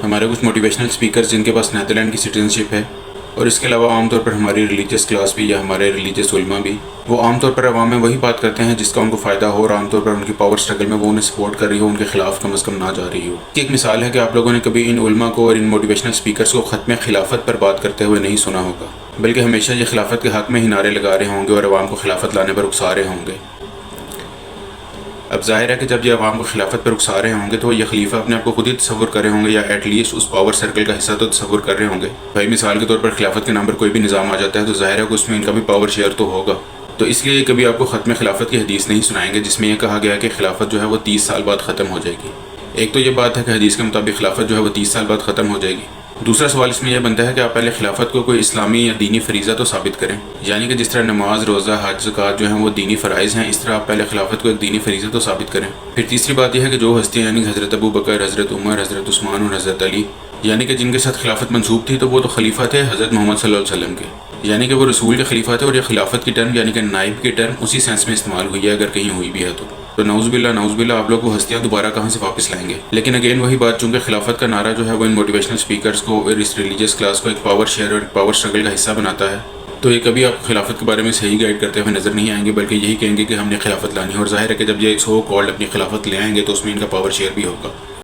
ہمارے کچھ motivational speakers جن کے پاس نیدرلینڈ کی سٹیزنشپ ہے، اور اس کے علاوہ عام طور پر ہماری ریلیجیس کلاس بھی یا ہمارے ریلیجیس علماء بھی، وہ عام طور پر عوام میں وہی بات کرتے ہیں جس کا ان کو فائدہ ہو، اور عام طور پر ان کی پاور سٹرگل میں وہ انہیں سپورٹ کر رہی ہو، ان کے خلاف کم از کم نہ جا رہی ہو۔ کی ایک مثال ہے کہ آپ لوگوں نے کبھی ان علماء کو اور ان موٹیویشنل سپیکرز کو ختم خلافت پر بات کرتے ہوئے نہیں سنا ہوگا، بلکہ ہمیشہ یہ خلافت کے حق میں ہی نعرے لگا رہے ہوں گے اور عوام کو خلافت لانے پر اکسا رہے ہوں گے۔ اب ظاہر ہے کہ جب یہ عوام کو خلافت پر اکسا رہے ہوں گے تو یہ خلیفہ اپنے آپ کو خود ہی تصور کر رہے ہوں گے، یا ایٹ لیسٹ اس پاور سرکل کا حصہ تو تصور کر رہے ہوں گے۔ بھائی مثال کے طور پر خلافت کے نام پر کوئی بھی نظام آ جاتا ہے تو ظاہر ہے کہ اس میں ان کا بھی پاور شیئر تو ہوگا، تو اس لیے کبھی آپ کو ختم خلافت کی حدیث نہیں سنائیں گے جس میں یہ کہا گیا کہ خلافت جو ہے وہ 30 سال بعد ختم ہو جائے گی۔ ایک تو یہ بات ہے کہ حدیث کے مطابق خلافت جو ہے وہ 30 سال بعد ختم ہو جائے گی۔ دوسرا سوال اس میں یہ بنتا ہے کہ آپ پہلے خلافت کو کوئی اسلامی یا دینی فریضہ تو ثابت کریں، یعنی کہ جس طرح نماز، روزہ، حج، زکوٰۃ جو ہیں وہ دینی فرائض ہیں، اس طرح آپ پہلے خلافت کو ایک دینی فریضہ تو ثابت کریں۔ پھر تیسری بات یہ ہے کہ جو ہستیاں یعنی حضرت ابو بکر، حضرت عمر، حضرت عثمان اور حضرت علی، یعنی کہ جن کے ساتھ خلافت منسوب تھی تو وہ تو خلیفہ تھے حضرت محمد صلی اللہ علیہ وسلم کے، یعنی کہ وہ رسول کے خلیفہ تھے، اور یہ خلافت کی ٹرم یعنی کہ نائب کی ٹرم اسی سینس میں استعمال ہوئی ہے اگر کہیں ہوئی بھی ہے تو نعوذ باللہ آپ لوگ وہ ہستیاں دوبارہ کہاں سے واپس لائیں گے؟ لیکن اگین وہی بات، چونکہ خلافت کا نعرہ جو ہے وہ ان موٹیویشنل سپیکرز کو اور اس ریلیجیس کلاس کو ایک پاور شیئر اور ایک پاور سٹرگل کا حصہ بناتا ہے، تو یہ کبھی آپ خلافت کے بارے میں صحیح گائیڈ کرتے ہوئے نظر نہیں آئیں گے، بلکہ یہی کہیں گے کہ ہم نے خلافت لانی ہے، اور ظاہر ہے کہ جب یہ سو کالڈ اپنی خلافت لے آئیں گے تو اس میں ان کا پاور شیئر بھی ہوگا۔